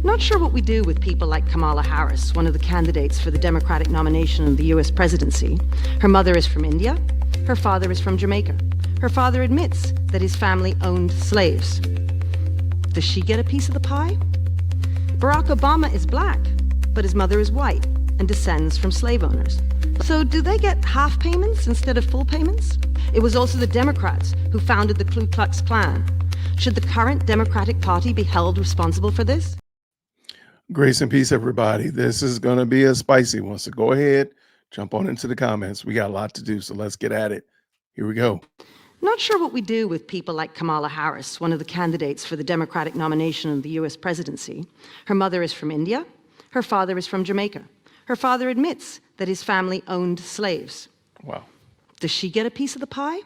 Not sure what we do with people like Kamala Harris, one of the candidates for the Democratic nomination of the US presidency. Her mother is from India. Her father is from Jamaica. Her father admits that his family owned slaves. Does she get a piece of the pie? Barack Obama is black, but his mother is white and descends from slave owners. So do they get half payments instead of full payments? It was also the Democrats who founded the Ku Klux Klan. Should the current Democratic Party be held responsible for this? Grace and peace, everybody. This is going to be a spicy one, so go ahead, jump on into the comments. We got a lot to do, so let's get at it. Here we go. Not sure what we do with people like Kamala Harris, one of the candidates for the Democratic nomination of the US presidency. Her mother is from India. Her father is from Jamaica. Her father admits that his family owned slaves. Wow. Does she get a piece of the pie?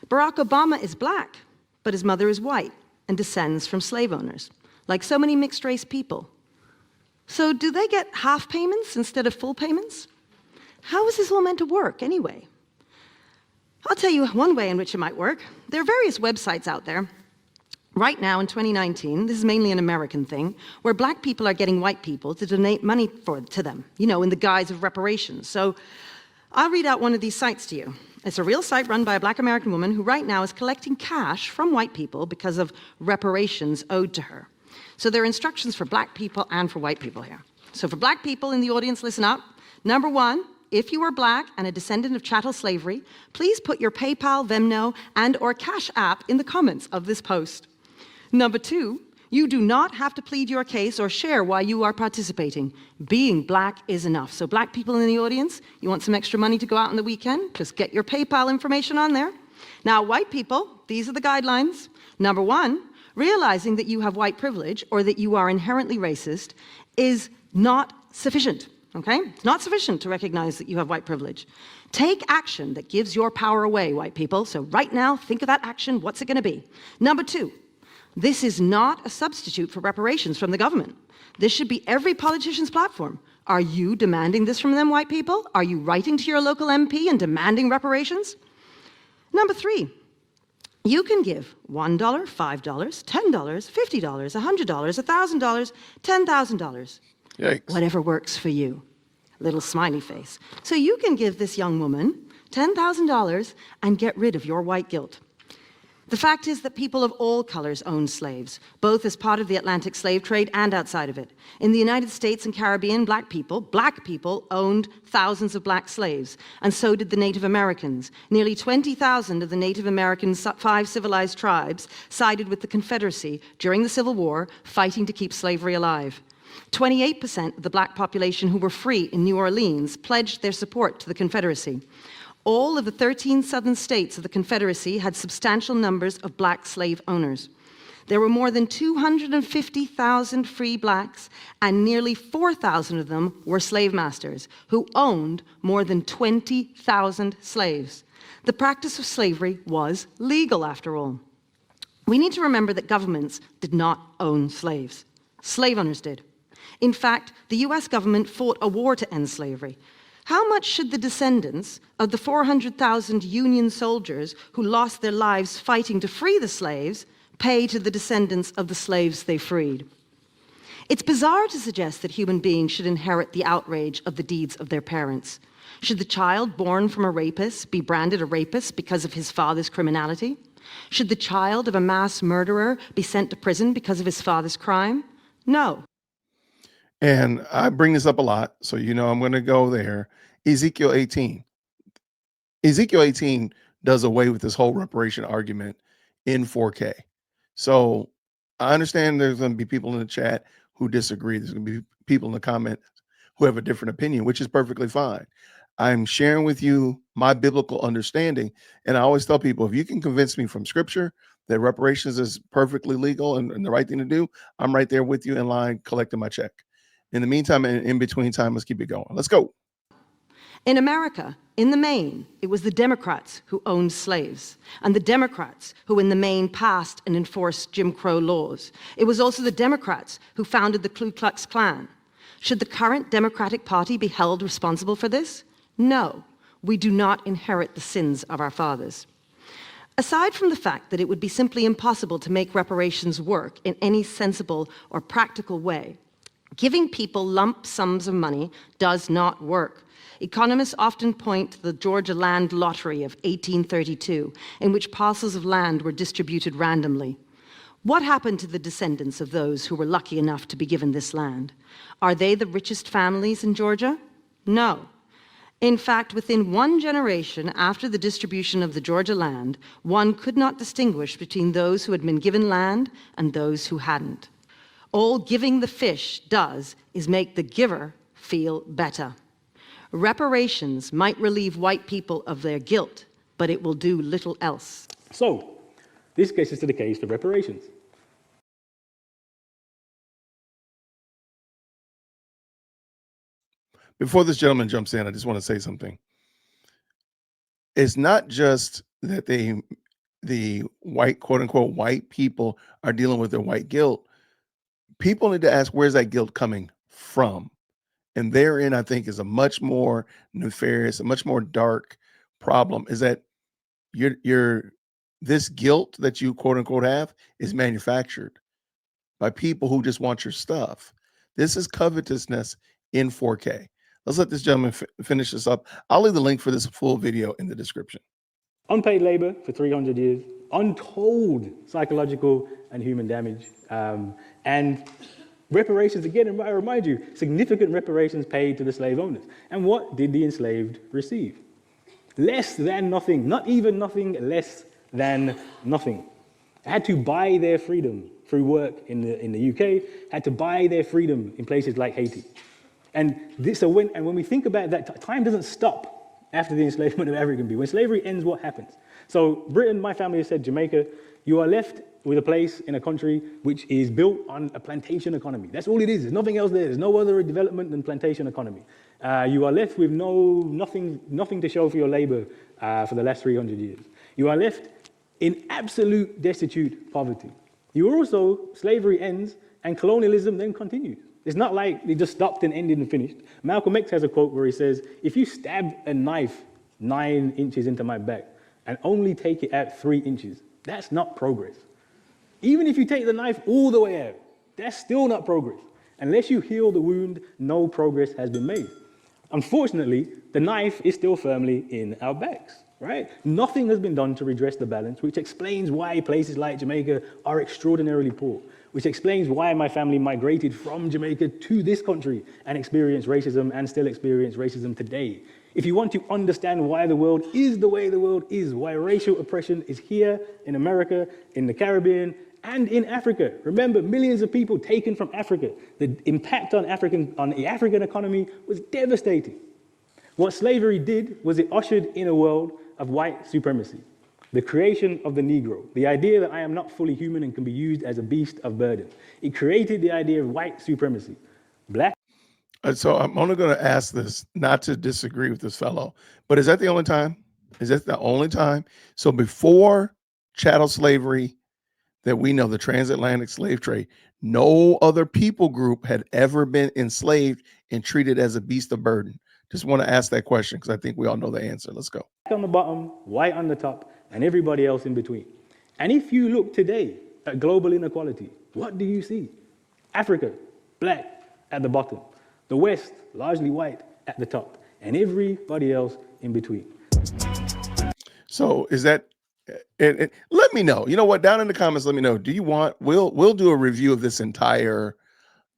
Barack Obama is black, but his mother is white and descends from slave owners, like so many mixed-race people. So do they get half payments instead of full payments? How is this all meant to work anyway? I'll tell you one way in which it might work. There are various websites out there right now in 2019, this is mainly an American thing, where black people are getting white people to donate money to them, you know, in the guise of reparations. So I'll read out one of these sites to you. It's a real site run by a black American woman who right now is collecting cash from white people because of reparations owed to her. So there are instructions for black people and for white people here. So for black people in the audience, listen up. Number one, if you are black and a descendant of chattel slavery, please put your PayPal, Venmo, and or Cash App in the comments of this post. Number two, you do not have to plead your case or share why you are participating. Being black is enough. So black people in the audience, you want some extra money to go out on the weekend? Just get your PayPal information on there. Now, white people, these are the guidelines. Number one, realizing that you have white privilege or that you are inherently racist is not sufficient, okay? It's not sufficient to recognize that you have white privilege. Take action that gives your power away, white people. So right now, think of that action. What's it going to be? Number two, this is not a substitute for reparations from the government. This should be every politician's platform. Are you demanding this from them, white people? Are you writing to your local MP and demanding reparations? Number three, you can give $1, $5, $10, $50, $100, $1,000, $10,000. Yikes. Whatever works for you. Little smiley face. So you can give this young woman $10,000 and get rid of your white guilt. The fact is that people of all colors owned slaves, both as part of the Atlantic slave trade and outside of it. In the United States and Caribbean, black people owned thousands of black slaves, and so did the Native Americans. Nearly 20,000 of the Native American 5 civilized tribes sided with the Confederacy during the Civil War, fighting to keep slavery alive. 28% of the black population who were free in New Orleans pledged their support to the Confederacy. All of the 13 southern states of the Confederacy had substantial numbers of black slave owners. There were more than 250,000 free blacks, and nearly 4,000 of them were slave masters, who owned more than 20,000 slaves. The practice of slavery was legal, after all. We need to remember that governments did not own slaves. Slave owners did. In fact, the US government fought a war to end slavery. How much should the descendants of the 400,000 Union soldiers who lost their lives fighting to free the slaves pay to the descendants of the slaves they freed? It's bizarre to suggest that human beings should inherit the outrage of the deeds of their parents. Should the child born from a rapist be branded a rapist because of his father's criminality? Should the child of a mass murderer be sent to prison because of his father's crime? No. And I bring this up a lot, so you know I'm going to go there. Ezekiel 18. Ezekiel 18 does away with this whole reparation argument in 4K. So I understand there's going to be people in the chat who disagree. There's going to be people in the comments who have a different opinion, which is perfectly fine. I'm sharing with you my biblical understanding. And I always tell people, if you can convince me from scripture that reparations is perfectly legal and the right thing to do, I'm right there with you in line collecting my check. In the meantime, in between time, let's keep it going. Let's go. In America, in the main, it was the Democrats who owned slaves, and the Democrats who in the main passed and enforced Jim Crow laws. It was also the Democrats who founded the Ku Klux Klan. Should the current Democratic Party be held responsible for this? No, we do not inherit the sins of our fathers. Aside from the fact that it would be simply impossible to make reparations work in any sensible or practical way, giving people lump sums of money does not work. Economists often point to the Georgia Land Lottery of 1832, in which parcels of land were distributed randomly. What happened to the descendants of those who were lucky enough to be given this land? Are they the richest families in Georgia? No. In fact, within one generation after the distribution of the Georgia land, one could not distinguish between those who had been given land and those who hadn't. All giving the fish does is make the giver feel better. Reparations might relieve white people of their guilt, but it will do little else. So, this gets us to the case for reparations. Before this gentleman jumps in, I just want to say something. It's not just that the white, quote unquote, white people are dealing with their white guilt. People need to ask, where's that guilt coming from? And therein, I think, is a much more nefarious, a much more dark problem, is that this guilt that you, quote unquote, have is manufactured by people who just want your stuff. This is covetousness in 4K. Let's let this gentleman finish this up. I'll leave the link for this full video in the description. Unpaid labor for 300 years, untold psychological and human damage, and reparations, again, I remind you, significant reparations paid to the slave owners. And what did the enslaved receive? Less than nothing, not even nothing, less than nothing. They had to buy their freedom through work in the UK, had to buy their freedom in places like Haiti. And when we think about that, time doesn't stop after the enslavement of African people. When slavery ends, what happens? So Britain, my family has said, Jamaica, you are left with a place in a country which is built on a plantation economy. That's all it is. There's nothing else there. There's no other development than plantation economy. You are left with nothing to show for your labor for the last 300 years. You are left in absolute destitute poverty. Slavery ends and colonialism then continues. It's not like it just stopped and ended and finished. Malcolm X has a quote where he says, if you stab a knife 9 inches into my back and only take it out 3 inches, that's not progress. Even if you take the knife all the way out, that's still not progress. Unless you heal the wound, no progress has been made. Unfortunately, the knife is still firmly in our backs, right? Nothing has been done to redress the balance, which explains why places like Jamaica are extraordinarily poor, which explains why my family migrated from Jamaica to this country and experienced racism and still experience racism today. If you want to understand why the world is the way the world is, why racial oppression is here in America, in the Caribbean, and in Africa. Remember, millions of people taken from Africa. The impact on the African economy was devastating. What slavery did was it ushered in a world of white supremacy. The creation of the Negro, the idea that I am not fully human and can be used as a beast of burden. It created the idea of white supremacy. Black. So I'm only going to ask this, not to disagree with this fellow, but is that the only time? Is that the only time? So before chattel slavery that we know, the transatlantic slave trade, no other people group had ever been enslaved and treated as a beast of burden. Just want to ask that question because I think we all know the answer. Let's go. On the bottom, white on the top, and everybody else in between. And if you look today at global inequality, what do you see? Africa, black at the bottom. The West, largely white at the top. And everybody else in between. So is that, let me know. You know what? Down in the comments, let me know. Do you want, we'll do a review of this entire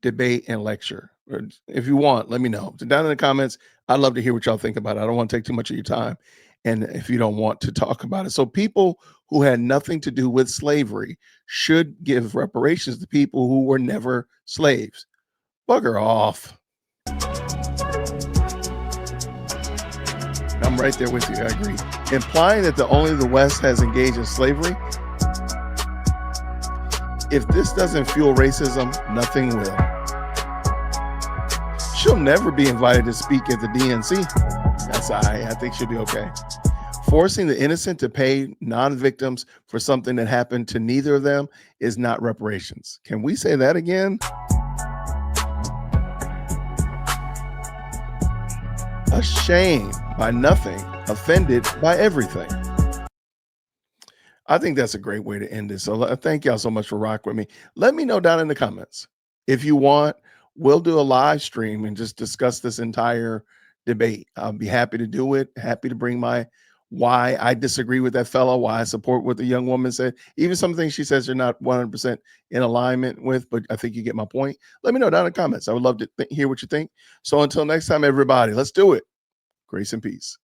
debate and lecture. Or if you want, let me know. So down in the comments, I'd love to hear what y'all think about it. I don't want to take too much of your time. And if you don't want to talk about it. So people who had nothing to do with slavery should give reparations to people who were never slaves. Bugger off. I'm right there with you. I agree. Implying that only the West has engaged in slavery. If this doesn't fuel racism, nothing will. She'll never be invited to speak at the DNC. That's all right. I think she'll be okay. Forcing the innocent to pay non-victims for something that happened to neither of them is not reparations. Can we say that again? Ashamed by nothing, offended by everything. I think that's a great way to end this. So thank y'all so much for rocking with me. Let me know down in the comments if you want. We'll do a live stream and just discuss this entire debate. I'll be happy to do it. Happy to bring my why I disagree with that fellow, why I support what the young woman said. Even some things she says are not 100% in alignment with, but I think you get my point. Let me know down in the comments. I would love to hear what you think. So until next time, everybody, let's do it. Grace and peace.